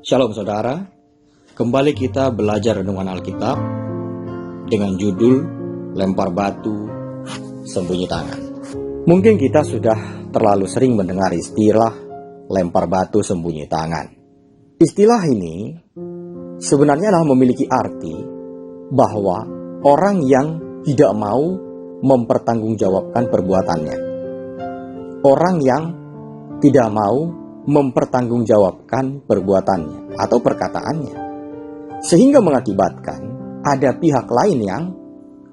Shalom saudara, kembali kita belajar renungan Alkitab dengan judul Lempar Batu, Sembunyi Tangan. Mungkin kita sudah terlalu sering mendengar istilah lempar batu sembunyi tangan. Istilah ini sebenarnya adalah memiliki arti bahwa orang yang tidak mau mempertanggungjawabkan perbuatannya. Orang yang tidak mau mempertanggungjawabkan perbuatannya atau perkataannya, sehingga mengakibatkan ada pihak lain yang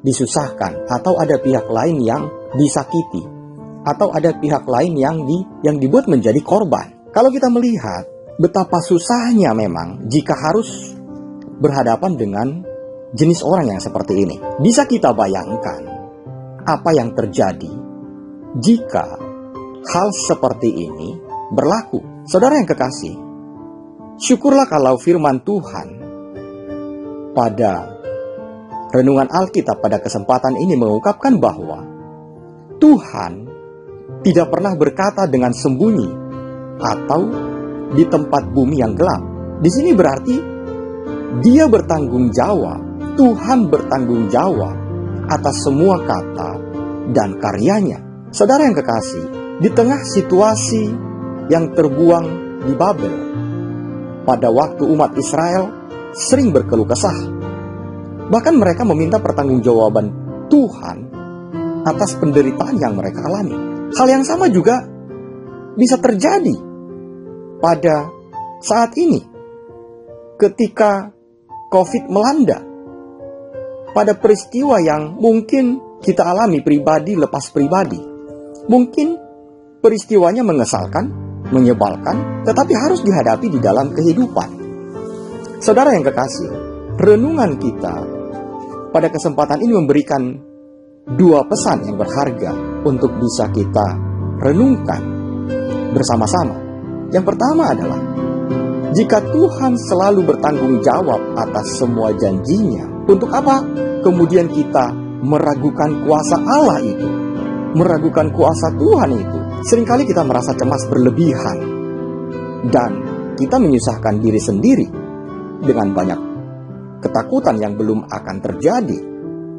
disusahkan, atau ada pihak lain yang disakiti, atau ada pihak lain yang dibuat menjadi korban. Kalau kita melihat betapa susahnya memang jika harus berhadapan dengan jenis orang yang seperti ini, bisa kita bayangkan apa yang terjadi jika hal seperti ini berlaku. Saudara yang kekasih, syukurlah kalau firman Tuhan pada renungan Alkitab pada kesempatan ini mengungkapkan bahwa Tuhan tidak pernah berkata dengan sembunyi atau di tempat bumi yang gelap. Di sini berarti Dia bertanggung jawab, Tuhan bertanggung jawab atas semua kata dan karyanya. Saudara yang kekasih, di tengah situasi yang terbuang di Babel, pada waktu umat Israel sering berkeluh kesah, bahkan mereka meminta pertanggungjawaban Tuhan atas penderitaan yang mereka alami. Hal yang sama juga bisa terjadi pada saat ini ketika COVID melanda, pada peristiwa yang mungkin kita alami pribadi lepas pribadi. Mungkin peristiwanya mengesalkan, menyebalkan, tetapi harus dihadapi di dalam kehidupan. Saudara yang kekasih, renungan kita pada kesempatan ini memberikan dua pesan yang berharga untuk bisa kita renungkan bersama-sama. Yang pertama adalah, jika Tuhan selalu bertanggung jawab atas semua janjinya, untuk apa kemudian kita meragukan kuasa Allah itu, meragukan kuasa Tuhan itu? Seringkali kita merasa cemas berlebihan, dan kita menyusahkan diri sendiri dengan banyak ketakutan yang belum akan terjadi,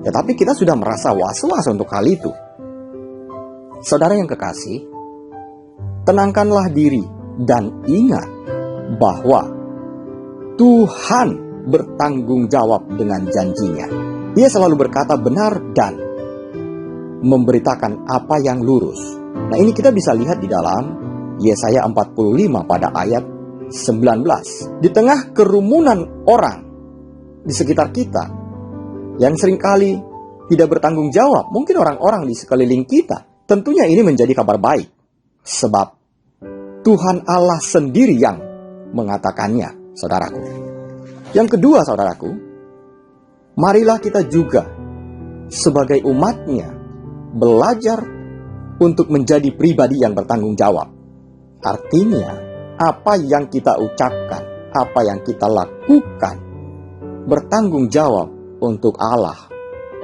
tetapi kita sudah merasa was-was untuk hal itu. Saudara yang kekasih, tenangkanlah diri dan ingat bahwa Tuhan bertanggung jawab dengan janjinya. Dia selalu berkata benar dan memberitakan apa yang lurus. Nah, ini kita bisa lihat di dalam Yesaya 45 pada ayat 19. Di tengah kerumunan orang di sekitar kita yang seringkali tidak bertanggung jawab, mungkin orang-orang di sekeliling kita, tentunya ini menjadi kabar baik, sebab Tuhan Allah sendiri yang mengatakannya, saudaraku. Yang kedua, saudaraku, marilah kita juga sebagai umatnya belajar untuk menjadi pribadi yang bertanggung jawab. Artinya, apa yang kita ucapkan, apa yang kita lakukan, bertanggung jawab untuk Allah,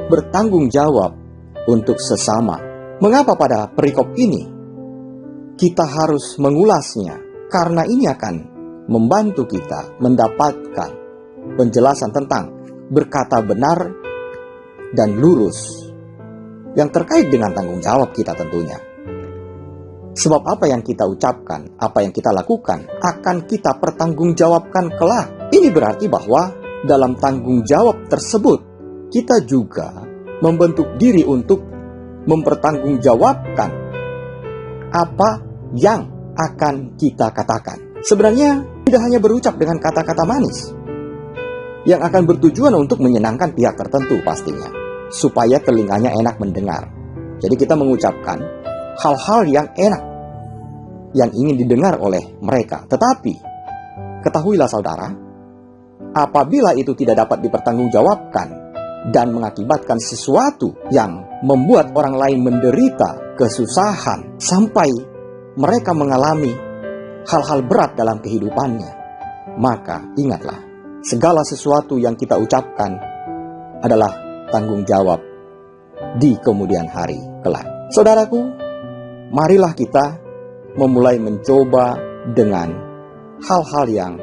bertanggung jawab untuk sesama. Mengapa pada perikop ini kita harus mengulasnya? Karena ini akan membantu kita mendapatkan penjelasan tentang berkata benar dan lurus yang terkait dengan tanggung jawab kita tentunya. Sebab apa yang kita ucapkan, apa yang kita lakukan, akan kita pertanggungjawabkan kelak. Ini berarti bahwa dalam tanggung jawab tersebut, kita juga membentuk diri untuk mempertanggungjawabkan apa yang akan kita katakan. Sebenarnya tidak hanya berucap dengan kata-kata manis yang akan bertujuan untuk menyenangkan pihak tertentu pastinya, supaya telinganya enak mendengar. Jadi kita mengucapkan hal-hal yang enak, yang ingin didengar oleh mereka. Tetapi ketahuilah saudara, apabila itu tidak dapat dipertanggungjawabkan dan mengakibatkan sesuatu yang membuat orang lain menderita kesusahan sampai mereka mengalami hal-hal berat dalam kehidupannya, maka ingatlah, segala sesuatu yang kita ucapkan adalah tanggung jawab di kemudian hari kelak. Saudaraku, marilah kita memulai mencoba dengan hal-hal yang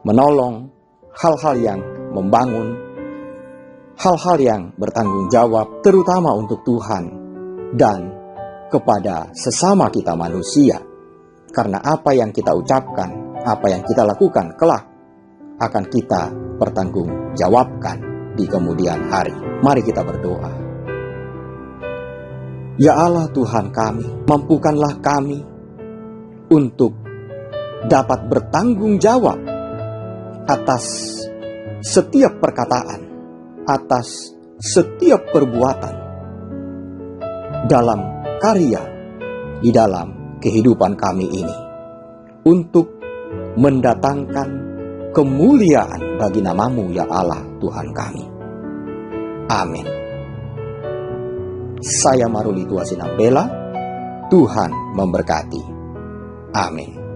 menolong, hal-hal yang membangun, hal-hal yang bertanggung jawab, terutama untuk Tuhan dan kepada sesama kita manusia. Karena apa yang kita ucapkan, apa yang kita lakukan kelak akan kita pertanggungjawabkan di kemudian hari. Mari kita berdoa. Ya Allah Tuhan kami, mampukanlah kami untuk dapat bertanggung jawab atas setiap perkataan, atas setiap perbuatan dalam karya di dalam kehidupan kami ini, untuk mendatangkan kemuliaan bagi nama-Mu ya Allah Tuhan kami. Amin. Saya Maruli Tua Sinambela, Tuhan memberkati. Amin.